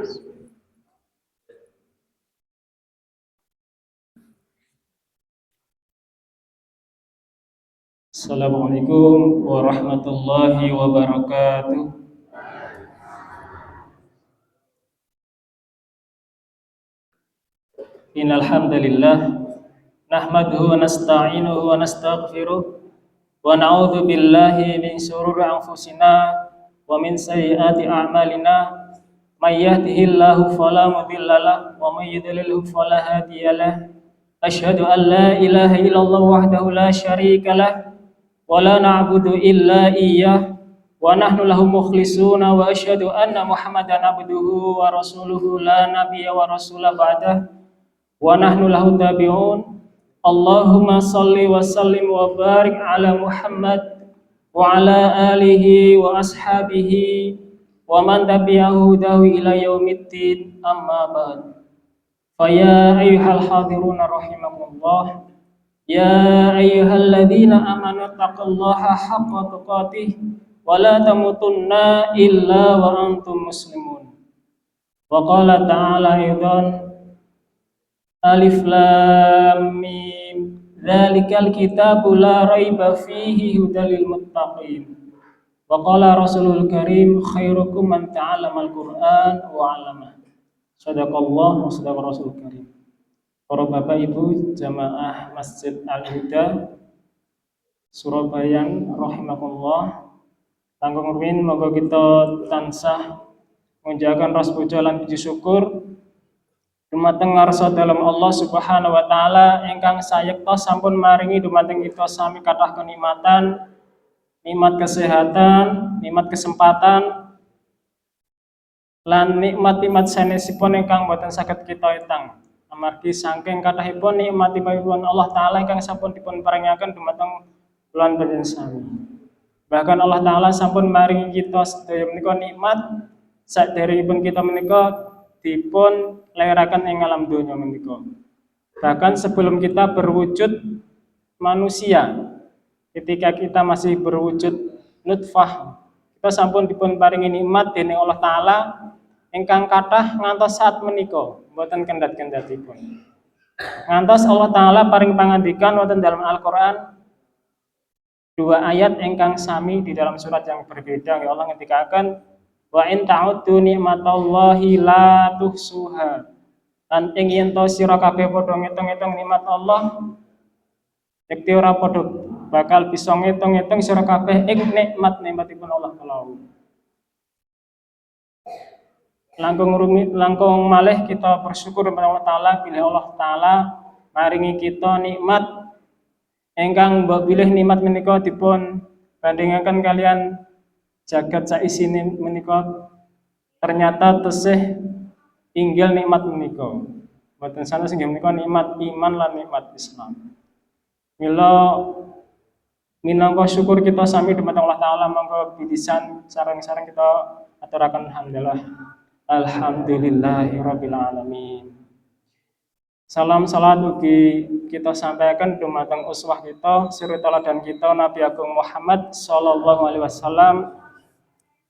Assalamualaikum warahmatullahi wabarakatuh. Innal hamdalillah nahmaduhu wa nasta'inuhu wa nastaghfiruh wa na'udzu billahi min shururi anfusina wa min sayyiati a'malina. May yahdihillahu fala mudhillalah wa may yudlilhu fala hadiyalah. Asyhadu an la ilaha illallah wahdahu la syarikalah wa la na'budu illa iyyah wa nahnu lahu mukhlisuna wa asyhadu anna Muhammadan abduhu wa rasuluhu la nabiyya wa rasula ba'dah wa nahnu lahu tabi'un. Allahumma salli wa sallim wa barik ala Muhammad wa ala alihi wa ashabihi wa man tabi'ahu hudahu ila yaumiddin, amma ba'd. Faya ayyuhal hadiruna rahimakumullah, ya ayyuhalladzina amanu taqullaha haqqa tuqatih wa la tamutunna illa wa antum muslimun. Wa qala ta'ala aidan, Alif Lam Mim, dzalikal kitabu la raiba fihi hudal lil muttaqin. Wa qala Rasulul Karim, khairukum man ta'allamal Qur'an wa 'allamah. Shadaqallah wa shadaqa Rasul Karim. Para Bapak Ibu jamaah Masjid Al-Huda Surabaya rahimakumullah, langkung rumiyin moga kita tansah munjahaken ras puja lan puji syukur dumateng ngarsa dalem Allah Subhanahu wa taala ingkang sayekta sampun maringi dumateng kita sami kathah kenikmatan, nikmat kesehatan, nikmat kesempatan lan nikmat-nikmat sanesipun ingkang boten saged kita etang. Amargi saking kathahipun nikmatipun Allah taala ingkang sampun dipun paringaken dumateng kula panjenengan sami. Bahkan Allah taala sampun maringi kita sedaya menika nikmat saderengipun kita menika dipun lairaken ing alam donya menika. Bahkan sebelum kita berwujud manusia, ketika kita masih berwujud nutfah, kita sampun dipun paringi nikmat dening Allah taala ingkang kathah ngantos saat menika mboten kendhat-kendhatipun. Ngantos Allah taala paring pangandikan wonten dalam Al-Qur'an dua ayat ingkang sami di dalam surat yang berbeda. Ya Allah ngendikaken, wa in ta'uddu nikmatallahi la tuhsuha. Lan ing yen to sira kabeh padha ngitung-ngitung nikmat Allah, yekti ora padha bakal bisa ngitung-ngitung sira kabeh ing nikmat-nikmatipun Allah kalau. Langkung malih kita bersyukur kepada Allah taala bilih Allah taala maringi kita nikmat ingkang mbok bilih nikmat menika dipun bandingaken kalian jagat saisine menika ternyata tesih inggil nikmat menika. Mboten sanes inggih menika nikmat iman lan nikmat Islam. Mila minangka syukur kita sami dumateng Allah taala, monggo bilisan sareng-sareng kita aturaken alhamdulillah. Alhamdulillahirabbil alamin. Salam salat ugi kita sampaikan dumateng uswah kita, suri teladan kita Nabi Agung Muhammad sallallahu alaihi wasallam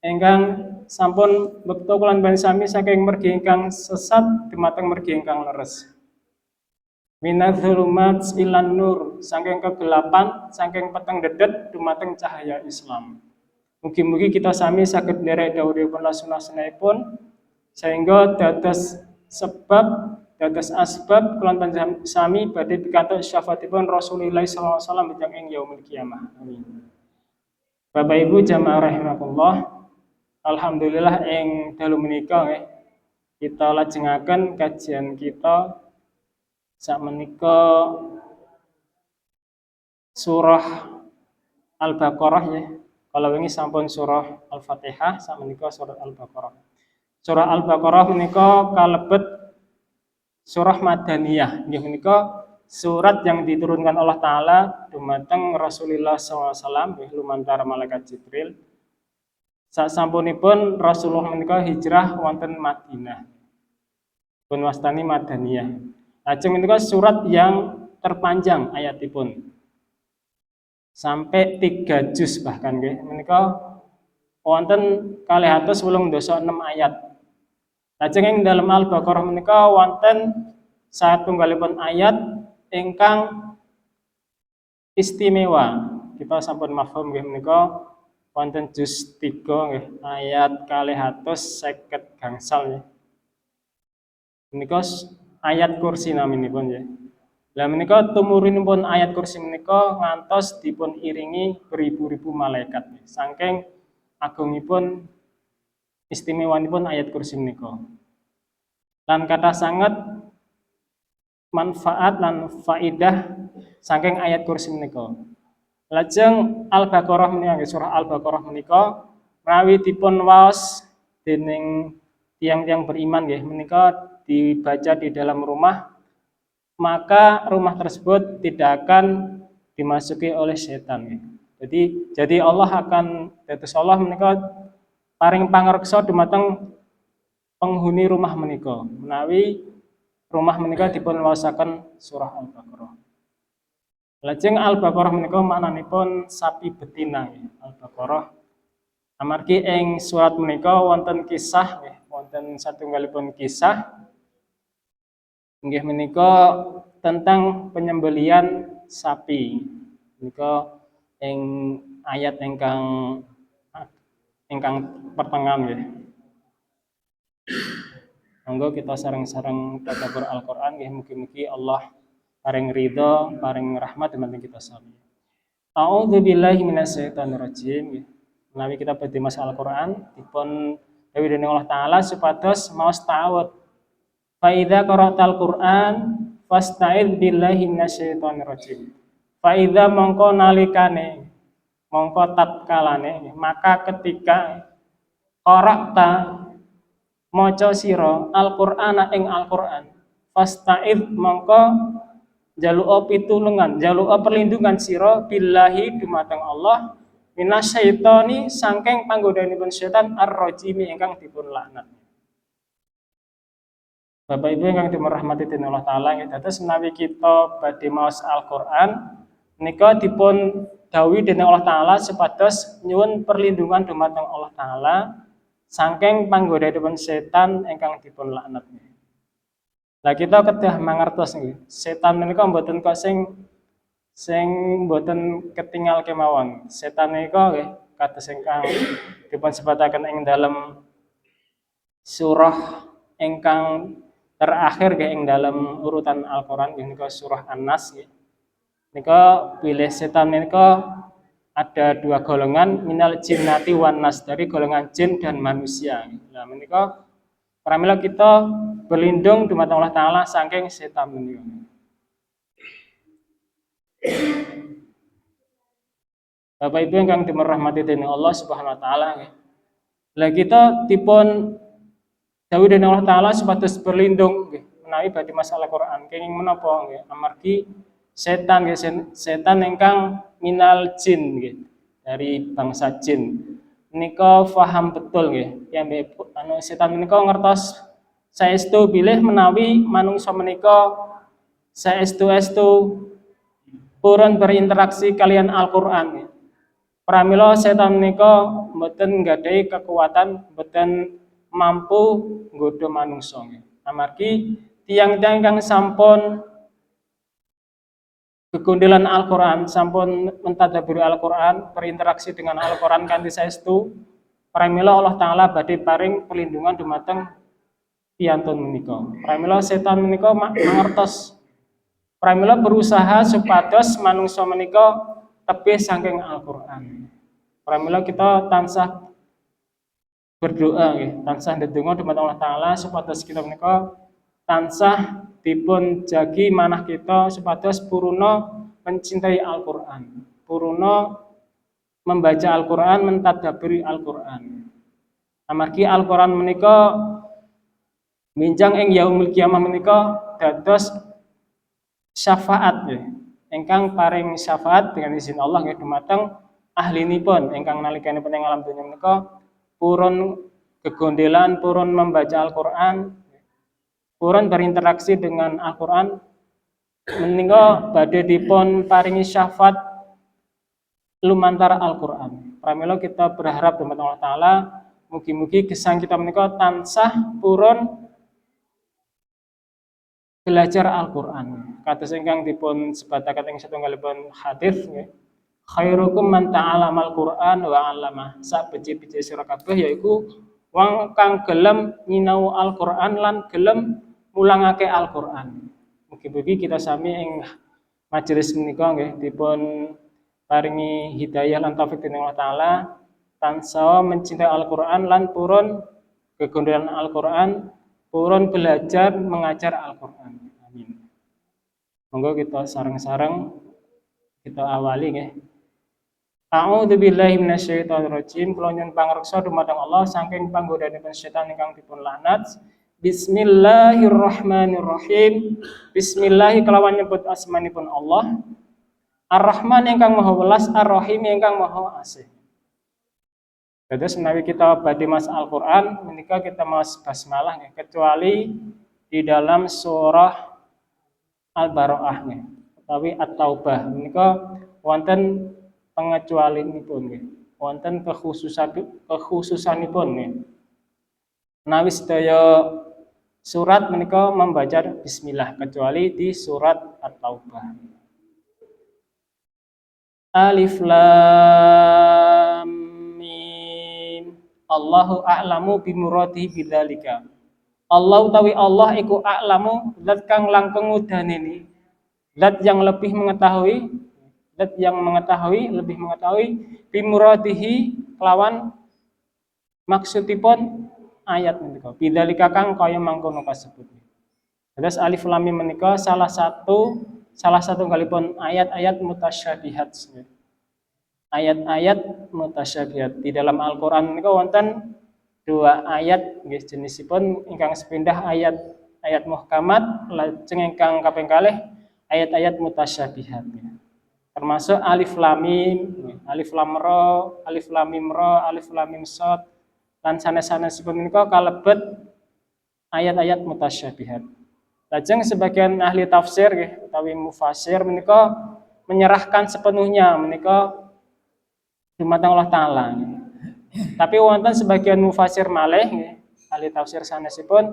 ingkang sampun bekto kula sami saking mergi ingkang sesat dumateng mergi ingkang leres. Minadz-dzulumat ilan nur, saking kegelapan, saking peteng dedet dumateng cahaya Islam. Mugi-mugi kita sami saged nderek dawuhipun sunah-sunahipun sehingga dados sebab, dados asbab kula sami badhe pikantuk syafaatipun Rasulullah sallallahu alaihi wasallam ing yaumil kiamah. Amin. Bapak Ibu jamaah rahimakumullah, alhamdulillah ing dalu menika nggih kita lajengaken kajian kita sakmenika surah Al-Baqarah ya. Kalau wingi sampun surah Al-Fatihah, sakmenika surah Al-Baqarah. Surah Al-Baqarah menika kalebet surah Madaniyah. Nggih menika surat yang diturunkan Allah taala dumateng Rasulullah SAW lumantar malaikat Jibril. Sasampunipun Rasulullah menika hijrah wonten Madinah. Pun wastani Madaniyah. Lajeng menika surat yang terpanjang ayatipun. Sampai 3 juz bahkan nggih. Menika wonten 286 ayat. Lajeng ing dalam Al-Baqarah menika wonten satunggalipun ayat ingkang istimewa. Kita sampun mafhum nggih menika wonten juz 3 nggih ayat 250 gangsal nggih. Menika ayat kursi naminipun nggih. Lah menika tumurunipun ayat kursi menika ngantos dipun iringi beribu-ribu malaikat. Saking agungipun istimewanipun ayat kursi menika. Lan kathah sanget manfaat lan faidah saking ayat kursi menika. Lajeng Al-Baqarah menika surah Al-Baqarah menika menawi dipun waos dening tiang-tiang beriman nggih menika dibaca di dalam rumah, maka rumah tersebut tidak akan dimasuki oleh setan. Jadi Allah akan dados Allah menika paring pangreksa dumateng penghuni rumah menika menawi rumah menika dipun waosaken surah Al-Baqarah. Lajeng Al-Baqarah menika maknanipun sapi betina nggih. Al-Baqarah amargi ing surat menika wonten kisah nggih, wonten satunggalipun kisah inggih menika tentang penyembelian sapi. Menika ing ayat ingkang pertengahan nggih. Monggo kita sareng-sareng tadabbur Al-Qur'an nggih, mugi-mugi Allah paring ridho, paring rahmat dumateng kita sami. A'udzu billahi minasyaitonir rajim nggih. Menawi kita badhe maca Al-Qur'an dipun dawuh dening Allah taala supados maos ta'awud. Fa idza qara'tal Qur'an fasta'id billahi minasyaitonir rajim. Fa idza mongko nalikane mongko tatkalane maka ketika qara'ta maca sira Al-Qur'ana ing Al-Qur'an fasta'id mongko njaluk pitulungan, njaluk perlindungan sira billahi dumateng Allah minasyaitoni saking panggodanipun setan ar-rajim ingkang dipun laknat. Bapak Ibu ingkang dirahmati dening Allah taala, dados menawi kita badhe maos Al-Qur'an menika dipun dawuhi dening Allah taala supados nyuwun perlindungan dumateng Allah taala saking panggodanipun setan ingkang dipun laknat. Lah kita kedah mangertos nggih, setan menika mboten kok sing mboten ketinggal kemawon. Setan menika nggih kados ingkang dipun sebataken ing dalem surah ingkang terakhir nggih ing dalem urutan Al-Qur'an menika surah An-Nas nggih. Nika bilih setan menika ada dua golongan minal jinnati wan nas, dari golongan jin dan manusia. Nah menika pramila kita berlindung dumateng Allah taala saking setan menika. Bapak Ibu ingkang dirahmati dening Allah Subhanahu wa taala nggih. Lah kita dipun dawuh dening Allah taala supados berlindung nggih menawi badhe masalah Quran kenging menapa nggih amargi setan nggih, setan ingkang minal jin nggih, dari bangsa jin. Menika paham betul nggih, setan menika ngertos saestu bilih menawi manungsa menika saestu purun berinteraksi kalian Al-Qur'an. Pramila setan menika mboten nggadhahi kekuatan, mboten mampu nggodha manungsa nggih. Amargi tiyang-tiyang ingkang sampun kegundelan Al-Qur'an, sampun mentadabburi Al-Qur'an, berinteraksi dengan Al-Qur'an kanthi saestu, pramila Allah taala badhe paring perlindungan dumateng piyantun menika. Pramila setan menika mangertos, pramila berusaha supados manungsa menika tebih saking Al-Qur'an. Pramila kita tansah berdoa nggih, tansah ndedonga dumateng Allah taala supados kita menika tansah dipun jagi manah kita supados puruna mencintai Al-Qur'an, puruna membaca Al-Qur'an, mentadabburi Al-Qur'an. Amargi Al-Qur'an menika minjang ing yaumul kiamah menika dados syafaat nggih. Ingkang paring syafaat dengan izin Allah nggih dumateng ahlinipun ingkang nalikanipun ing alam donya menika purun kegondelan, purun membaca Al-Qur'an, purun berinteraksi dengan Al-Qur'an, menika badhe dipun paringi syafaat lumantar Al-Qur'an. Pramila kita berharap dumateng Allah taala mugi-mugi gesang kita menika tansah purun belajar Al-Qur'an. Kados ingkang dipun sebataken ing satunggalipun hadis nggih. Khairukum man ta'allamal Qur'an wa 'allamah. Sak beci-beci sira kabeh yaiku wong kang gelem nyinau Al-Qur'an lan gelem mulangake Al-Qur'an. Mugi-mugi kita sami ing majelis menika nggih dipun paringi hidayah lan taufik dening Allah taala tansah mencintai Al-Qur'an lan purun gegondholan Al-Qur'an, purun belajar mengajar Al-Qur'an. Amin. Monggo kita sareng-sareng kita awali nggih. A'udzu billahi minasyaitonir rajim. Kula nyuwun pangreksa dumateng Allah saking panggodaanipun setan ingkang dipun laknat. Bismillahirrahmanirrahim. Bismillah kelawan nyebut asmanipun Allah. Ar-Rahman ingkang Maha Welas, Ar-Rahim ingkang Maha Asih. Terus menawi kita badhe maos Al-Qur'an, menika kita maos basmalah nggih, kecuali di dalam surah Al-Bara'ah nggih, utawi At-Taubah. Menika wonten pengecualianipun nggih. Wonten kekhususanipun nggih. Menawi sedaya surat menika membaca bismillah kecuali di surat At-Taubah. Alif Lam Mim. Allahu a'lamu bimuradihi bidzalika. Allah utawi Allah iku a'lamu, zat kang langkung udaneni, zat yang lebih mengetahui, lebih mengetahui bimuradihi kelawan maksudipun ayat menika. Bidzalika kang kaya mangkono kasebut. Terus Alif Lam Mim menika salah satu kalipun ayat-ayat mutasyabihat. Ayat-ayat mutasyabihat di dalam Al-Qur'an menika wonten dua ayat nggih jenisipun ingkang sepindah ayat muhkamat lajeng ingkang kaping kalih ayat-ayat mutasyabihat. Termasuk Alif Lam Mim, Alif Lam Ra, Alif Lam Mim Ra, Alif Lam Mim Shad lan sanes-sanesipun menika kalebet ayat-ayat mutasyabihat. Lajeng sebagian ahli tafsir nggih utawi mufasir menika menyerahkan sepenuhnya menika dumateng Allah taala. Tapi wonten sebagian mufasir malih nggih, ahli tafsir sanesipun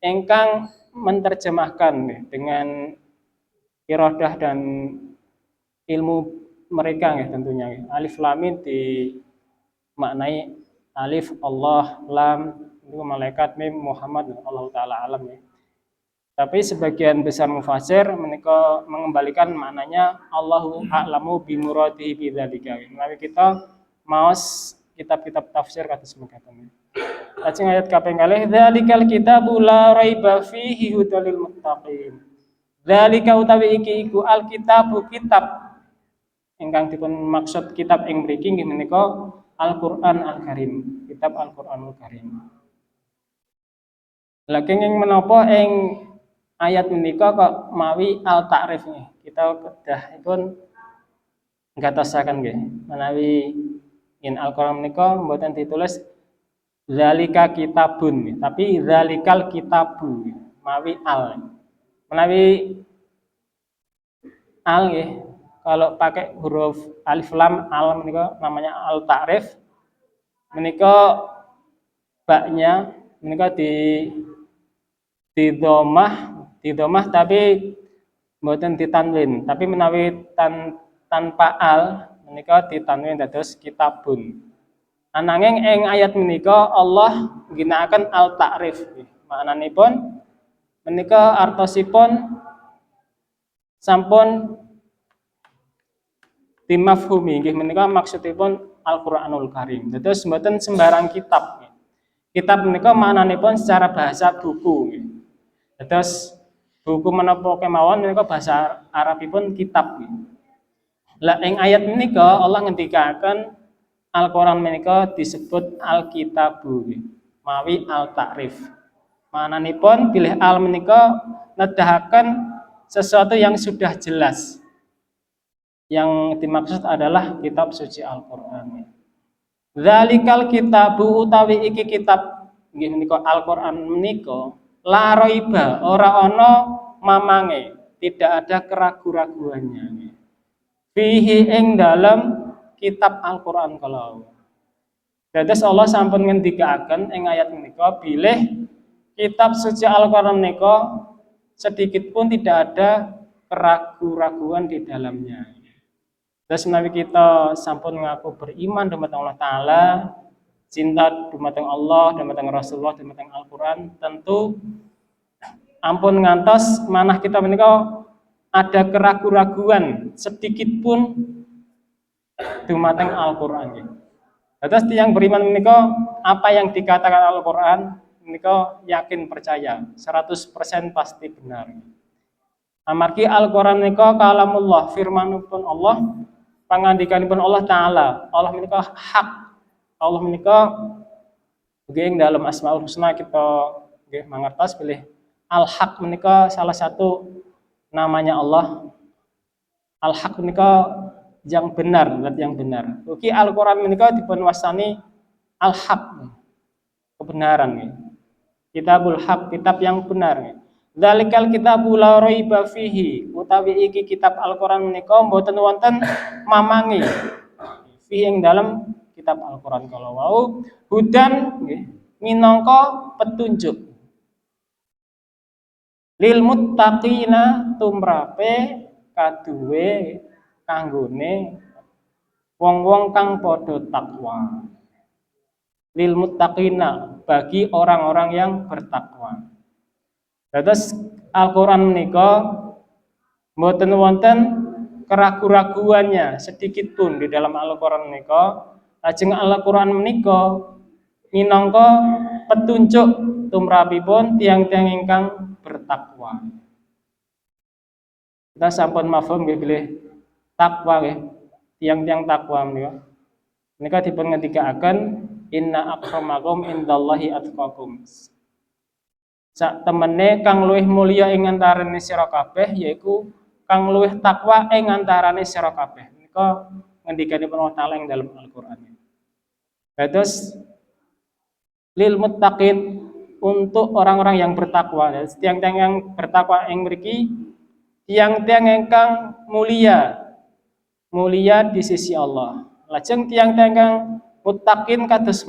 ingkang menerjemahkan nggih dengan iradah dan ilmu mereka nggih tentunya nggih. Alif Lam Mim dimaknai alif Allah, lam itu malaikat, mim Muhammad, Allah taala alam ya. Tapi sebagian besar mufasir menika mengembalikan maknanya Allahu a'lamu bimuradihi bidzalika. Menawi kita maos kitab-kitab tafsir kados mekaten. Lajeng ayat kaping kalih dzalikal kitabu la raiba fihi hudalil muttaqin. Dzalika utawi iki iku alkitabu kitab ingkang dipun maksud kitab ing mriki nggih menika Al-Qur'an Al-Karim, kitab Al-Qur'anul Karim. Lah kenging menapa ing ayat menika kok mawi al-ta'rif nggih. Kita kedahipun ngatosaken nggih. Menawi in Al-Qur'an menika mboten ditulis zalika kitabun, tapi zalikal kitabu mawi al. Menawi al nggih, kalau pakai huruf alif lam al menika namanya al-ta'rif. Menika baknya menika di domah tapi mboten ditanwin, tapi menawi tanpa al menika ditanwin dados kitabun. Ananging ing ayat menika Allah ginakaken al ta'rif. Maknanipun menika artosipun sampun dimafhumi nggih menika maksudipun Al-Qur'anul Karim. Dados mboten sembarang kitab. Kitab menika maknanipun secara bahasa buku nggih. Dados buku menapa kemawon menika bahasa Arabipun kitab. Lah ing ayat menika Allah ngendikaken Al-Qur'an menika disebut Al-Kitabu mawi al-ta'rif. Mananipun bilih al menika nedahaken sesuatu yang sudah jelas. Yang dimaksud adalah kitab suci Al-Qur'an. Dzalikal kitabu utawi iki kitab nggih menika Al-Qur'an menika la raiba ora ana mamange, tidak ada keraguan-raguannya. Fihi ing dalam kitab Al-Qur'an kalau Dados Allah sampun ngendikaken ing ayat menika bilih kitab suci Al-Qur'an menika sedikit pun tidak ada keraguan-raguan di dalamnya. Terus menawi kita sampun ngaku beriman dumateng Allah Ta'ala, cinta dumateng Allah, dumateng Rasulullah, dumateng Al-Qur'an, tentu ampun ngantos manah kita menika ada keraguan-raguan sedikit pun dumateng Al-Qur'an nggih. Terus tiyang beriman menika apa yang dikatakan Al-Qur'an menika yakin percaya 100% pasti benar. Amargi Al-Qur'an menika kalamullah, firmanipun Allah, pangandikanipun Allah Ta'ala. Allah menika hak. Allah menika nggih dalam Asmaul Husna kita nggih mangertos bilih Al-Haq menika salah satu namanya Allah. Al-Haq menika yang benar, zat yang benar. Ugi Al-Qur'an menika dipun wastani Al-Haq, kebenaran. Kitabul Haq, kitab yang benar. Dzalikal kitabul la raiba fihi, utawi iki kitab Al-Qur'an menika mboten wonten mamangi. Fihi ing dalam kitab Al-Qur'an kalau wau hudan nggih minangka petunjuk. Lil muttaqina tumrape kaduwe kanggone wong-wong kang padha takwa. Lil muttaqina bagi orang-orang yang bertakwa. Terus Al-Qur'an menika mboten wonten keraguan-raguannya sedikit pun di dalam Al-Qur'an menika. Lajeng Al-Qur'an menika minangka petunjuk tumrapipun tiang-tiang ingkang bertakwa. Kita sampun mafhum nggih bilih takwa nggih. Tiang-tiang takwa menika dipun ngendikaaken inna akramakum indallahi atqakum. Sak temene kang luwih mulya ing antarané sira kabeh yaiku kang luwih takwa ing antarané sira kabeh. Menika ngendikanipun Allah Ta'ala ing dalam Al-Qur'an. Terus lil muttaqin untuk orang-orang yang bertakwa. Tiang-tiang yang bertakwa ing mriki tiang-tiang ingkang mulia di sisi Allah. Lajeng tiang-tiang ingkang muttaqin kados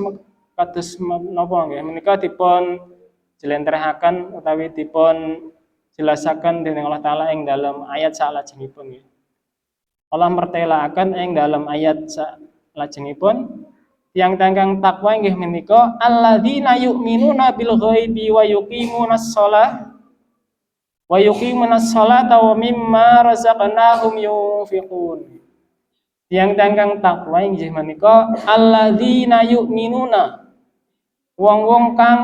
menapa nggih menika dipun jlentrehaken utawi dipun jelasaken dening Allah Ta'ala ing dalam ayat salajengipun nggih. Allah mertelaaken ing dalam ayat salajengipun tiang-tiang takwa inggih menika alladzina yu'minuna bil ghaibi wa yuqimunas sholata wa mimma razaqnahum yunfiqun. Tiang-tiang takwa inggih menika alladzina yu'minuna wong-wong kang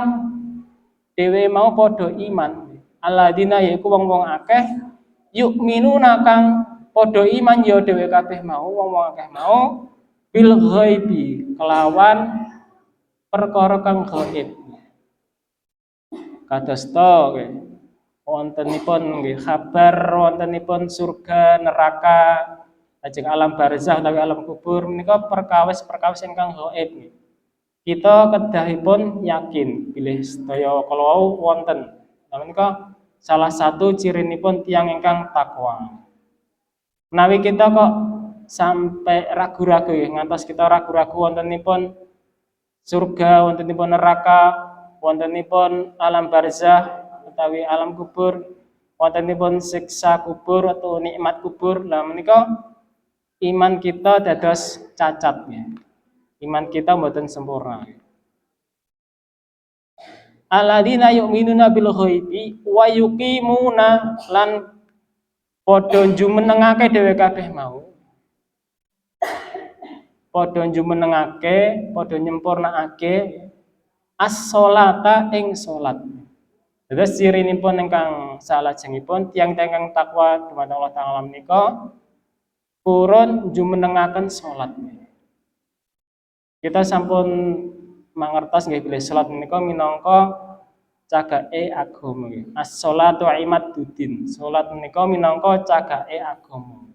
dhewe mau padha iman. Alladzina yaiku wong-wong akeh yu'minuna kang padha iman ya dhewe kabeh mau wong-wong akeh mau bil ghaibi kelawan perkara kang gaib. Kadosta nggih wontenipun nggih kabar wontenipun surga neraka lajeng alam barzah utawi alam kubur menika perkawis ingkang gaib. Kita kedahipun yakin bilih sedaya kala wonten. Menika salah satu cirinipun tiyang ingkang takwa. Menawi kita kok sampai ragu-ragu ya, ngantos kita ragu-ragu wontenipun surga, wontenipun neraka, wontenipun alam barzah utawi alam kubur, wontenipun siksa kubur atau nikmat kubur. Lah menika iman kita dados cacat ya. Iman kita mboten sempurna. Alladzina yu'minuna bil ghaibi wa yuqimuna lan padha jumenengake dhewe kabeh mau. Padha jumenengake, padha nyempurnakake as-sholata ing salat. Terus cirinipun ingkang salajengipun tiang-tiang takwa dumateng Allah Ta'ala menika purun jumenengaken salat. Kita sampun mangertos nggih bilih salat menika minangka cagake agama nggih. As-sholatu imaduddin. Salat menika minangka cagake agama.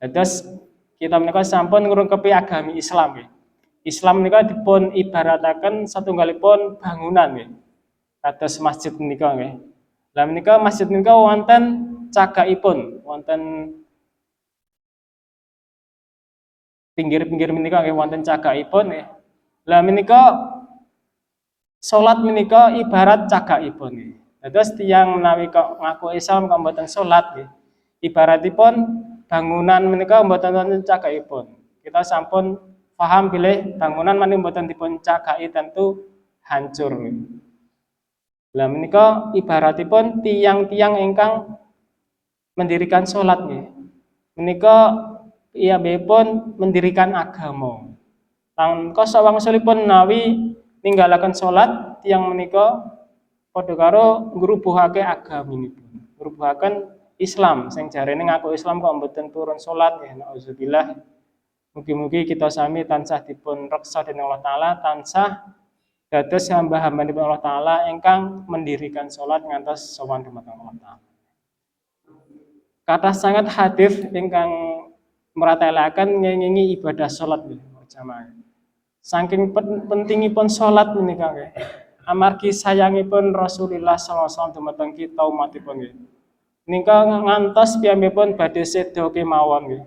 Terus kita menika sampun ngrungkepi agami Islam nggih. Islam menika dipun ibarataken satunggalipun bangunan nggih. Kados masjid menika nggih. Lah menika masjid menika wonten cagakipun, wonten pinggir-pinggir menika nggih wonten cagakipun nggih. Lah menika salat menika ibarat cagakipun nggih. Dados tiyang menawi kok ngaku Islam kok mboten salat nggih. Ibaratipun bangunan menika mboten wonten cagakipun. Kita sampun paham bilih bangunan menika mboten dipun cagaki tentu hancur. Lah menika ibaratipun tiang-tiang ingkang mendirikan salat nggih. Menika piyambakipun mendirikan agama. Lan kosa wangsulipun menawi ninggalaken salat tiyang menika padha karo ngrubuhake agaminipun. Ngrubuhaken Islam sing jarene ngaku Islam kok mboten purun salat nggih. Nauzubillah. Mugi-mugi kita sami tansah dipun reksa dening Allah taala, tansah dados hamba-hambanipun Allah taala ingkang mendirikan salat ngantos sowan dumateng Allah taala. Kathah sangat hadis ingkang meratelaken ngengingi ibadah salat jamaah. Saking pentingipun salat menika nggih. Amargi sayangipun Rasulullah sallallahu alaihi wasallam dumateng kita umatipun nggih. Nika ngantos piyambakipun badhe seda kemawon nggih.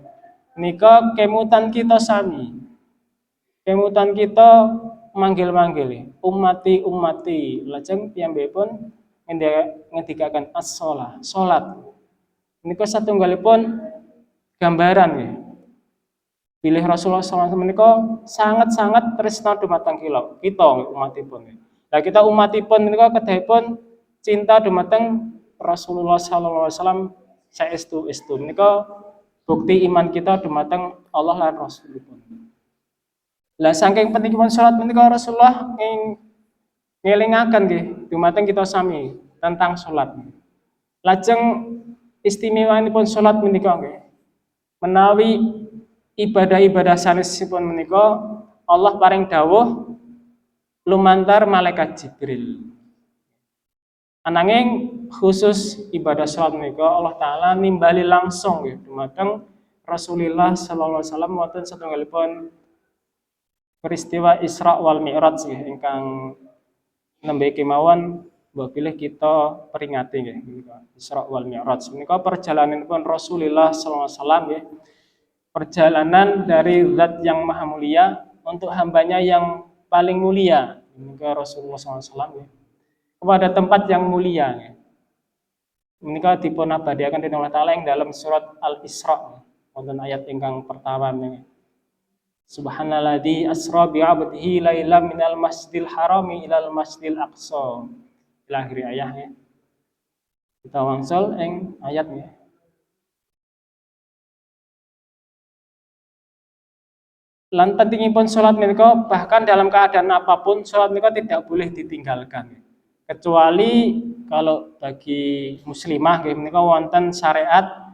Nika kemutan kita sami. Kemutan kita manggil-manggil ummati lajeng piyambakipun ngendikaken as-shalah, salat. Nika satunggalipun gambaran nggih. Bilih Rasulullah SAW menika sangat-sangat tresna dumateng kita umatipun. Lah kita umatipun menika kedahipun cinta dumateng Rasulullah SAW saestu-estu. Menika bukti iman kita dumateng Allah lan Rasulipun. Lah saking pentingipun salat menika Rasulullah ngelingaken nggih dumateng kita sami tentang salat. Lajeng istimewanipun salat menika nggih. Menawi ibadah-ibadah sanesipun menika Allah paring dawuh lumantar malaikat Jibril. Ananging khusus ibadah salat menika Allah taala nimbali langsung nggih dumateng Rasulullah sallallahu alaihi wasallam wonten satunggalipun peristiwa Isra wal Mi'raj nggih ingkang nembe kemawon mbok pilih kita peringati nggih menika Isra wal Mi'raj. Menika perjalananipun Rasulullah sallallahu alaihi wasallam nggih. Perjalanan dari zat yang maha mulia untuk hambanya yang paling mulia menika Rasulullah SAW kepada tempat yang mulia. Menika dipun abadiaken dening Allah taala ing dalam surat Al-Isra wonten ayat ingkang pertama niki. Subhanalladzi asra bi 'abdihi lailam minal masjidil harami ilal masjidil aqsa. Ila akhir ayat. Kita wangsul ing ayat niki. Lan pentingipun salat menika bahkan dalam keadaan apapun salat menika tidak boleh ditinggalkan. Kecuali kalau bagi muslimah nggih menika wonten syariat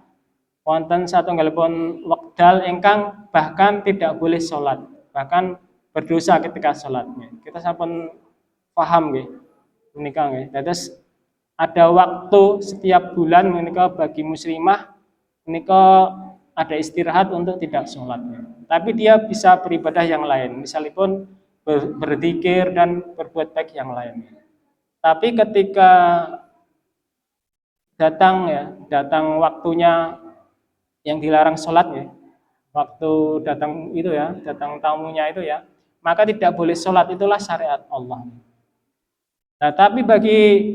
wonten satunggalipun wekdal ingkang bahkan tidak boleh salat, bahkan berdosa ketika salat. Kita sampun paham nggih menika nggih. Dados ada waktu setiap bulan menika bagi muslimah menika ada istirahat untuk tidak salat. Tapi dia bisa beribadah yang lain, misalipun berzikir dan berbuat baik yang lain. Tapi ketika datang waktunya yang dilarang sholat ya, waktu datang itu ya, datang tamunya itu ya, maka tidak boleh sholat, itulah syariat Allah. Nah, tapi bagi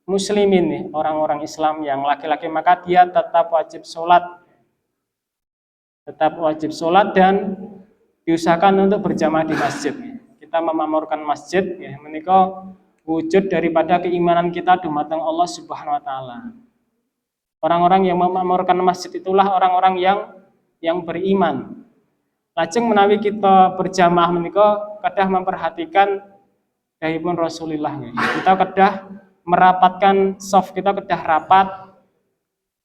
muslimin nih, orang-orang Islam yang laki-laki, maka dia tetap wajib sholat. Tetap wajib sholat dan diusahakan untuk berjamaah di masjid. Kita memakmurkan masjid, ya, menika wujud daripada keimanan kita dumateng Allah Subhanahu wa taala. Orang-orang yang memakmurkan masjid itulah orang-orang yang beriman. Lajeng menawi kita berjamaah menika kedah memperhatikan dahipun Rasulullah. Kita kedah merapatkan shaf, kita kedah rapat.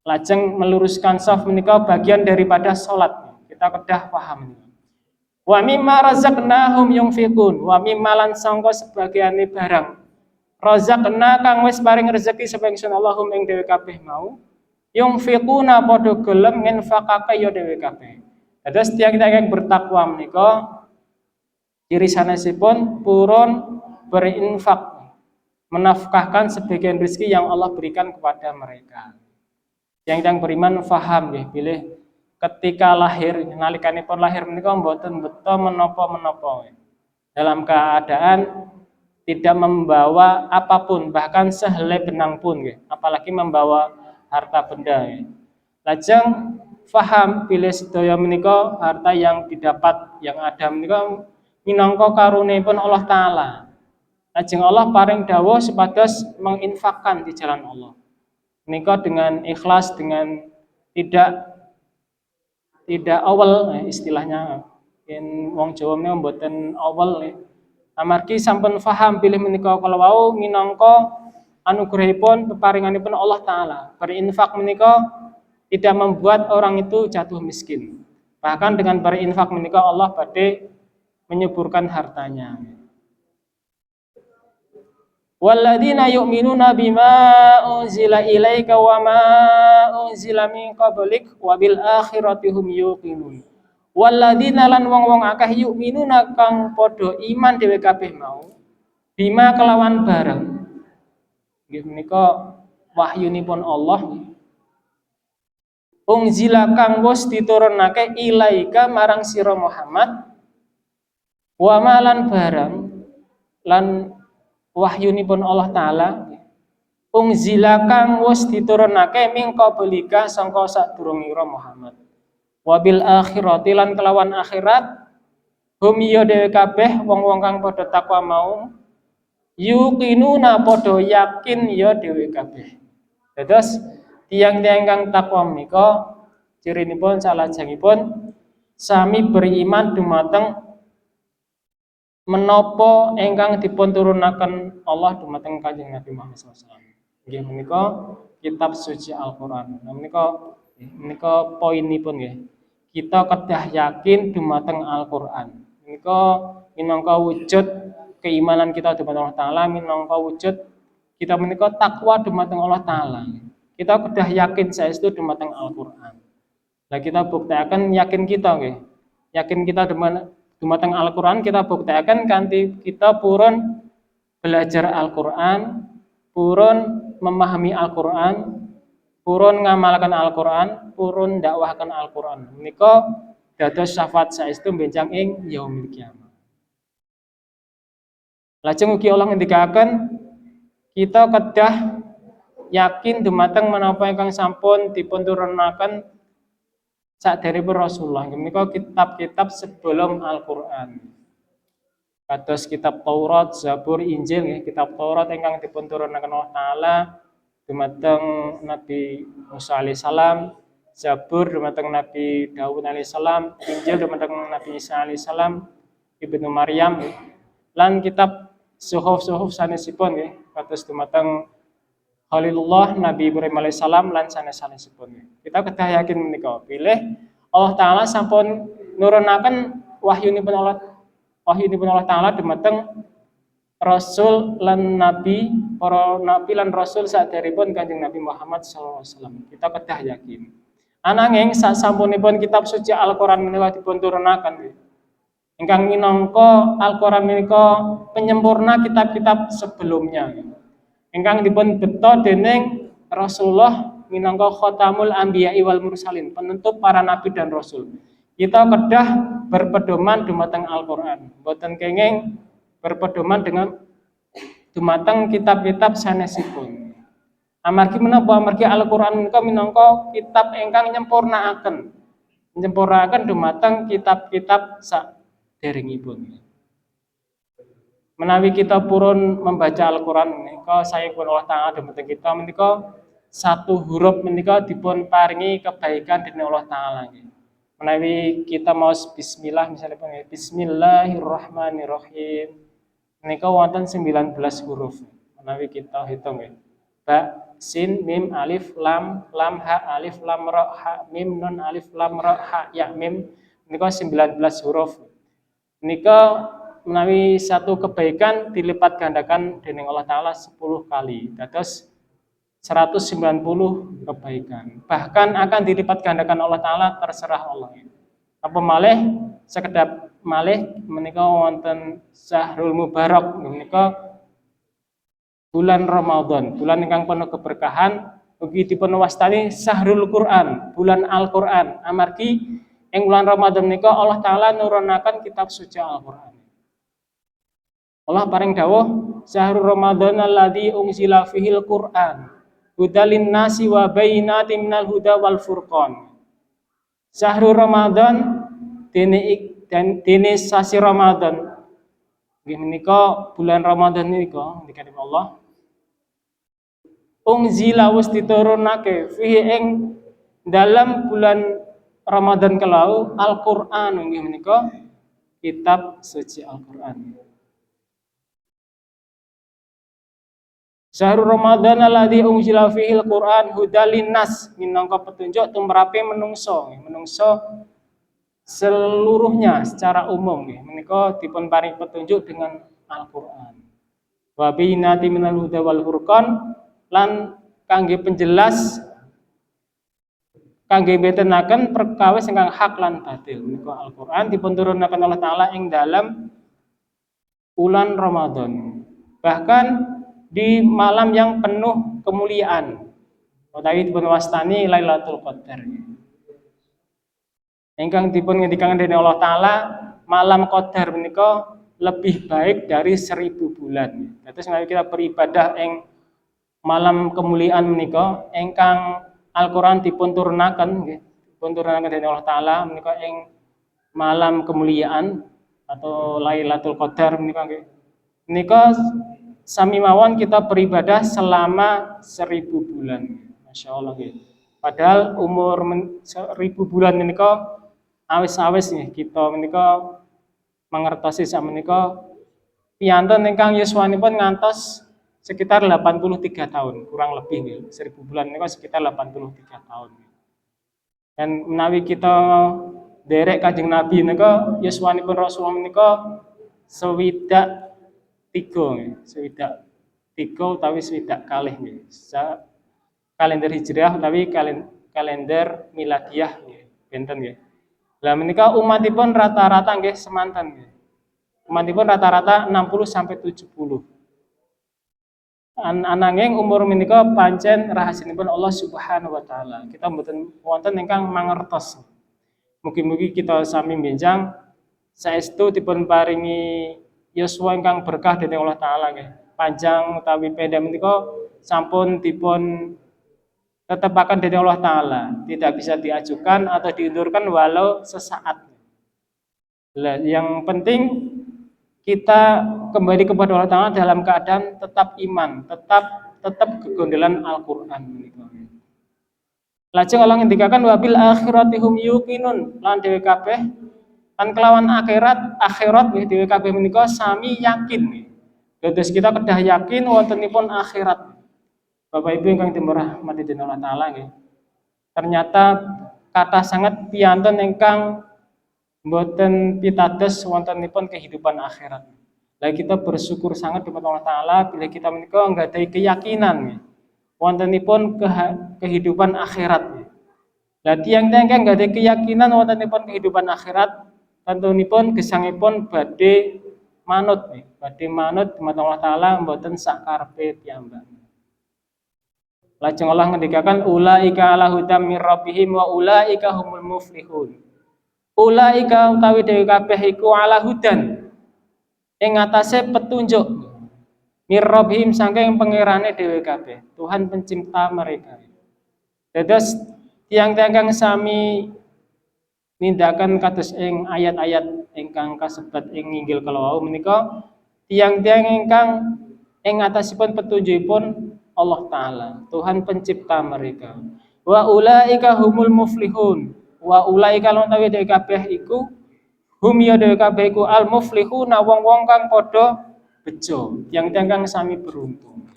Lajeng meluruskan shaf menika bagian daripada salat. Kita kedah paham. Wa mimma razaqnahum yunfiqun, wa mimma lan sangka sebagiane barang razaqna kang wis paring rezeki sapa ingsun Allahum ing dhewe kabeh mau yunfiquna padha gelem nginfaqake ya dhewe kabeh. Dados tiyang yang bertakwa menika ciri sanesipun purun berinfak, menafkahkan sebagian rezeki yang Allah berikan kepada mereka. Yang beriman faham nggih bilih ketika lahir nalikanipun lahir menika mboten beto menapa-menapa. dalam keadaan tidak membawa apapun, bahkan sehelai benang pun, apalagi membawa harta benda. Lajeng faham bilih sedaya menika harta yang didapat yang ada menika minangka karunipun Allah taala. Lajeng Allah paring dawuh supados menginfakkan di jalan Allah. Menika dengan ikhlas, dengan tidak awal istilahnya. Yen wong Jawa menika mboten awal. Amargi sampun faham bilih menika kala wau minangka anugerahipun peparinganipun Allah taala. Berinfak menika tidak membuat orang itu jatuh miskin. Bahkan dengan berinfak menika Allah badhe menyuburkan hartanya. Walladzina yu'minuna bima unzila ilaika wa ma unzila min qablik wa bil akhirati hum yuqinun. Walladzina lan wong-wong akeh yu'minuna kang padha iman dhewe kabeh mau bima kelawan bareng. Nggih menika wahyunipun Allah. Unzila kang wis diturunake ilaika marang sira Muhammad wa malan barang lan wahyunipun Allah taala unzila kang wis diturunake ming qablika sangka sadurungira Muhammad wabil akhirati lan kelawan akhirat hum ya dhewe kabeh wong-wong kang padha takwa mau yuqinuna padha yakin ya dhewe kabeh. Dados tiyang-tiyang kang takwa menika cirinipun salajengipun sami beriman dumateng menapa ingkang dipun turunaken Allah dumateng Kanjeng Nabi Muhammad SAW. Nggih menika kitab suci Al-Qur'an. Menika poinipun nggih. Kita kedah yakin dumateng Al-Qur'an. Menika minangka wujud keimanan kita dumateng Allah taala, minangka wujud kita menika takwa dumateng Allah taala. Kita kedah yakin saestu dumateng Al-Qur'an. Lah kita buktekaken yakin kita nggih. Yakin kita dumateng Al-Qur'an kita buktekaken kanthi kita purun belajar Al-Qur'an, purun memahami Al-Qur'an, purun ngamalkan Al-Qur'an, purun dakwahaken Al-Qur'an. Menika dados syafaat saestu benjang ing yaumil kiamah. Lajeng ugi Allah ngendikaken kita kedah yakin dumateng menapa ingkang sampun dipun turunaken saderipun Rasulullah. Menika kitab-kitab sebelum Al-Qur'an. Kados kitab Taurat, Zabur, Injil nggih, kitab Taurat ingkang dipun turunaken Allah taala dumateng Nabi Musa alaihissalam, Zabur dumateng Nabi Daud alaihissalam, Injil dumateng Nabi Isa alaihissalam, Ibnu Maryam lan kitab suhuf-suhuf sanesipun nggih, kados dumateng Khalilullah Nabi Ibrahim alaihissalam lan sanes-sanesipun. Kita kedah yakin menika pilih Allah taala sampun nurunaken wahyunipun Allah taala dumateng Rasul lan Nabi, para Nabi lan Rasul saderipun Kanjeng Nabi Muhammad sallallahu alaihi wasallam. Kita kedah yakin. Ananging sasampunipun kitab suci Al-Qur'an menika dipun turunaken ingkang minangka Al-Qur'an menika penyempurna kitab-kitab sebelumnya. Ingkang dipun beto dening Rasulullah minangka khatamul anbiya'i wal mursalin, penutup para nabi dan rasul. Kita kedah berpedoman dumateng Al-Qur'an, boten kenging berpedoman dengan dumateng kitab-kitab sanesipun. Amargi menapa? Amargi Al-Qur'an menika minangka kitab ingkang nyempurnaaken dumateng kitab-kitab saderengipun. Menawi kita purun membaca Al-Qur'an menika saepun Allah taala dumateng kita menika satu huruf menika dipun paringi kebaikan dening Allah taala nggih. Menawi kita maos bismillah misalnya bismillahirrahmanirrahim menika wonten 19 huruf. Menawi kita hitung nggih. Ba, sin, mim, alif, lam ha, alif, lam, ra, ha, mim, nun, alif, lam, ra, ha, ya, mim menika 19 huruf. Menika menawi satu kebaikan dilipat gandakan dening Allah taala 10 kali. Dados 190 kebaikan. Bahkan akan dilipat gandakan Allah taala terserah Allah. Apa malih sekedap malih menika wonten Syahrul Mubarak menika bulan Ramadan, bulan ingkang penuh keberkahan, ugi dipun wastani Syahrul Quran, bulan Al-Qur'an. Amargi ing bulan Ramadan menika Allah taala nurunaken kitab suci Al-Qur'an. Allah paring dawuh syahrul ramadhan alladzi unzila fihil Qur'an hudalin nasi wa bayyinatin minal huda wal furqan. Syahrul Ramadan dene sasi Ramadan. Nggih menika bulan Ramadan menika dikatakan Allah unzila wis diturunake fihi ing dalam bulan Ramadan kelau Al-Qur'an nggih menika kitab suci Al-Qur'an. Syahrul Ramadan alladzi unzila fihi al-Qur'an hudalin nas minangka petunjuk tumrape menungso seluruhnya secara umum nggih menika dipun paring petunjuk dengan Al-Qur'an. Wa bayyinati minal huda wal furqan lan kangge penjelas kangge betenaken perkawis ingkang hak lan batil menika Al-Qur'an dipun turunaken Allah taala ing dalam bulan Ramadan. Bahkan di malam yang penuh kemuliaan utawi dipun wastani Lailatul Qadar. Ingkang dipun ngendikaken dening Allah taala malam Qadar menika lebih baik dari 1000 bulan. Terus menawi kita beribadah ing malam kemuliaan menika ingkang Al-Qur'an dipun turunaken nggih, dipun turunaken dening Allah taala menika ing malam kemuliaan atau Lailatul Qadar menika nggih. Menika sami mawon kita beribadah selama 1000 bulan. Masya Allah nggih. Padahal umur 1000 bulan menika awis-awis nggih kita menika mangertosi sak menika piyanten ingkang yuswanipun ngantos sekitar 83 tahun, kurang lebih nggih. 1000 bulan menika sekitar 83 tahun. Dan menawi kita derek Kanjeng Nabi menika yuswanipun Rasulullah menika swidak 3 utawi swidak kalih nggih. Kalender Hijriah utawi kalender Miladiyah nggih, benten nggih. Lah menika umatipun rata-rata nggih semanten nggih. Umatipun rata-rata 60 sampai 70. Ananging umur menika pancen rahasinipun Allah Subhanahu wa taala. Kita mboten wonten ingkang mangertos. Mugi-mugi kita sami benjang saestu dipun paringi yuswa ingkang berkah dening Allah taala nggih. Panjang utawi pendek menika sampun dipun tetepaken dening Allah taala, tidak bisa diajukan atau diundurkan walau sesaat. Yang penting kita kembali kepada Allah taala dalam keadaan tetap iman, tetap kegondolan Al-Qur'an menika. Lajeng Allah ngendikaken wabil akhirati hum yuqinun lan dhewe kabeh lan kelawan akhirat dhewe kabeh menika sami yakin. Dados kita kedah yakin wontenipun akhirat. Bapak Ibu ingkang dirahmati dening Allah taala nggih. Ternyata kata sangat piyanten ingkang mboten pitados wontenipun kehidupan akhirat. Lah kita bersyukur sangat kepada Allah taala bila kita menika nggadahi keyakinan nggih. Wontenipun kehidupan akhirat. Lah tiyang-tiyang ingkang nggadahi keyakinan wontenipun kehidupan akhirat tentunipun gesangipun badhe manut nggih. Badhe manut dumateng Allah taala mboten sak karepe piyambak. Lajeng Allah ngendikaken ulaika ala hudam mir rabbihim wa ulaika humul muflihun. Ulaika utawi dhewe kabeh iku ala hudan ing atase petunjuk mir rabbihim saking pangerane dhewe kabeh, Tuhan pencipta mereka. Dados tiyang-tiyang sami nindakan kados ing ayat-ayat ingkang kasebat ing inggil kalawau menika tiyang-tiyang ingkang ing atasipun petunjukipun Allah taala, Tuhan pencipta mereka. Wa ulaika humul muflihun. Wa ulaika lan tawi dhewe kabeh iku hum ya dhewe kabeh iku al muflihuna wong-wong kang padha bejo, tiyang-tiyang kang sami beruntung.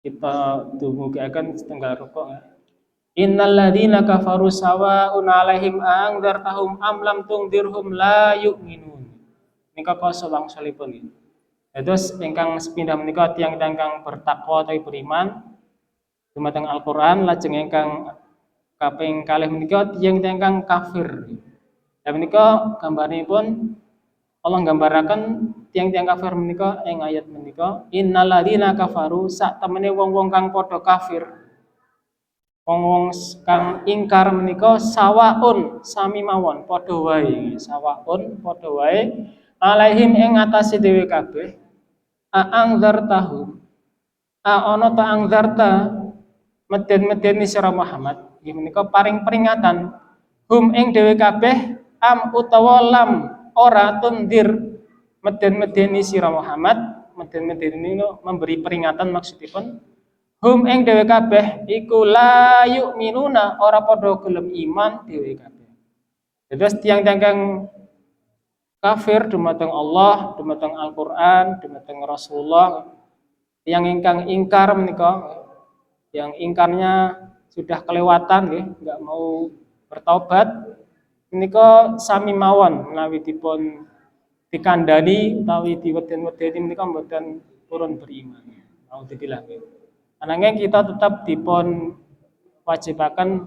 Kita dumugiaken setengah rukuk. Innal ladzina kafaru sawa'un 'alaihim a'andzartahum am lam tungdirhum la yu'minun. Nika koso wangsulipun iki. Terus ingkang sepindah menika tiyang-tiyang kang bertakwa utawi beriman dumateng Al-Qur'an, lajeng ingkang kaping kalih menika tiyang-tiyang kang kafir. Lah menika gambaripun Allah nggambaraken tiyang-tiyang kafir menika ing ayat menika innal ladzina kafaru sak temene wong-wong kang padha kafir Wong-wong kang ingkar menika sawaun sami mawon padha wae, sawaun padha wae alaihim ing atase dhewe kabeh aang dartahu ana ta angzarta meden-medeni sira Muhammad nggih menika paring peringatan hum ing dhewe kabeh am utawa lam ora tundir meden-medeni sira Muhammad meden-medeni memberi peringatan maksudipun hum ing dhewe kabeh iku la yu'minuna ora padha gelem iman dhewe kabeh. Dados tiyang-tiyang kang kafir dumateng Allah, dumateng Al-Qur'an, dumateng Rasulullah yang ingkang ingkar menika yang ingkarnya sudah kelewatan nggih, enggak mau bertaubat menika sami mawon menawi dipun dikandani utawi diweden-wedeni menika mboten purun beriman. Alhamdulillah nggih. Ananging kita tetap dipun wajibaken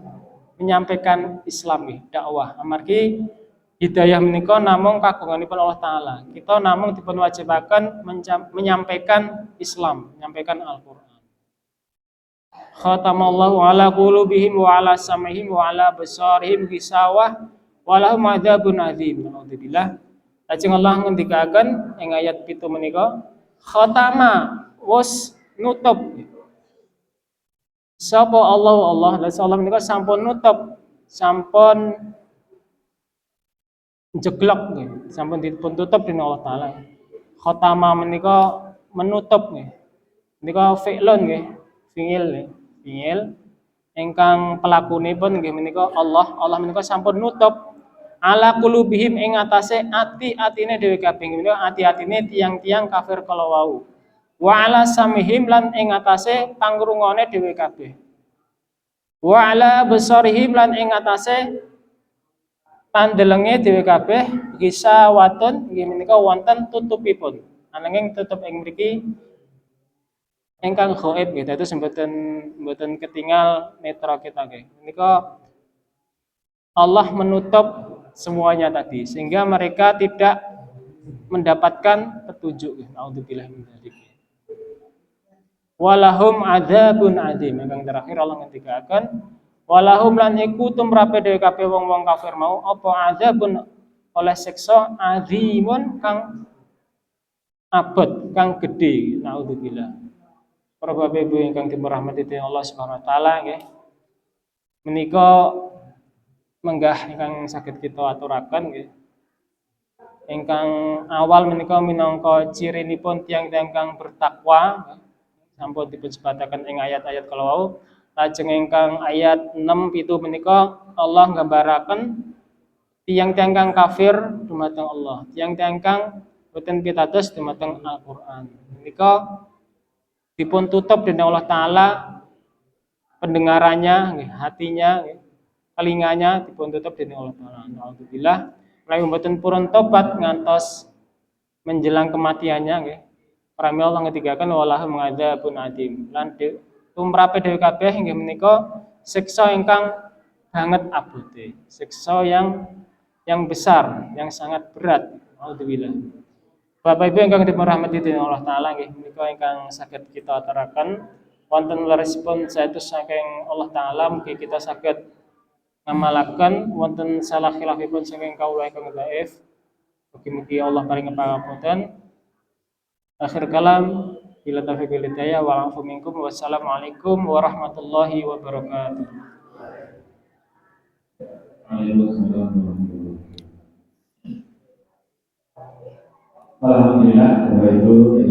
menyampaikan Islam nggih, dakwah. Amargi hidayah menika namung kagunganipun Allah taala. Kita namung dipun wajibaken menyampaikan Islam, menyampaikan Al-Qur'an. Khatamallahu ala qulubihim wa ala sam'ihim wa ala basarihim gisawah wa lahum adzabun adzim. Alhamdulillah. Lajeng Allah ngendikaken ing ayat 7 menika khatama wis nutup sapa Allah menika sampun nutup sampun jeglok nggih sampun dipun tutup dening Allah taala. Khatama menika menutup nggih. Menika fi'lun nggih, fi'il nggih. Fi'il ingkang pelakunipun nggih menika Allah menika sampun nutup ala qulubihim ing atase ati-atine dhewe kabeh menika ati-atine tiyang-tiyang kafir kala wau. Wa ala samihim lan ing atase pangrungone dhewe kabeh. Wa ala basarihim lan ing atase pandelenge dhewe kabeh gisawatun nggih menika wonten tutupipun. Ananging tutup ing mriki ingkang ghaib nggih dados mboten ketinggal netra kita nggih. Menika Allah menutup semuanya tadi sehingga mereka tidak mendapatkan petunjuk. Nauzubillah min dzalik. Walahum adzabun adzim. Yang terakhir Allah ngendikaken walahum lan iku tumrape dhewe kabeh wong-wong kafir mau apa adzabun oleh siksa adzimun kang abot kang gedhe. Nauzubillah. Para bapak ibu ingkang dirahmati Allah Subhanahu wa taala nggih. Menika menggah ingkang saged kita aturaken nggih. Ingkang awal menika minangka cirinipun tiyang-tiyang kang bertakwa sampun dipun sebataken ing ayat-ayat kala wau. Lajeng ingkang ayat 6 7 menika Allah nggambaraken tiyang-tiyang kang kafir dumateng Allah, tiyang-tiyang kang boten pitados dumateng Al-Qur'an. Menika dipun tutup dening Allah taala pendengarannya nggih, hatinya nggih, telinganya dipun tutup dening Allah taala. Alhamdulillah menawi mboten purun tobat ngantos menjelang kematiannya nggih. Pramila Allah ngendikaken walahum adzabun adzim. Lan tumrape dhewe kabeh inggih menika siksa ingkang banget abote, siksa yang besar, yang sangat berat. Alhamdulillah. Bapak Ibu ingkang dirahmati dening Allah taala nggih menika ingkang saged kita aturaken wonten leresipun saestu saking Allah taala mugi kita saged ngamalaken wonten salah khilafipun saking kawula ingkang dhaif. Mugi-mugi Allah paring pangapunten. Akhir kalam bila taufiq wal hidayah wa afu minkum wassalamualaikum warahmatullahi wabarakatuh. Alhamdulillah, Bapak Ibu,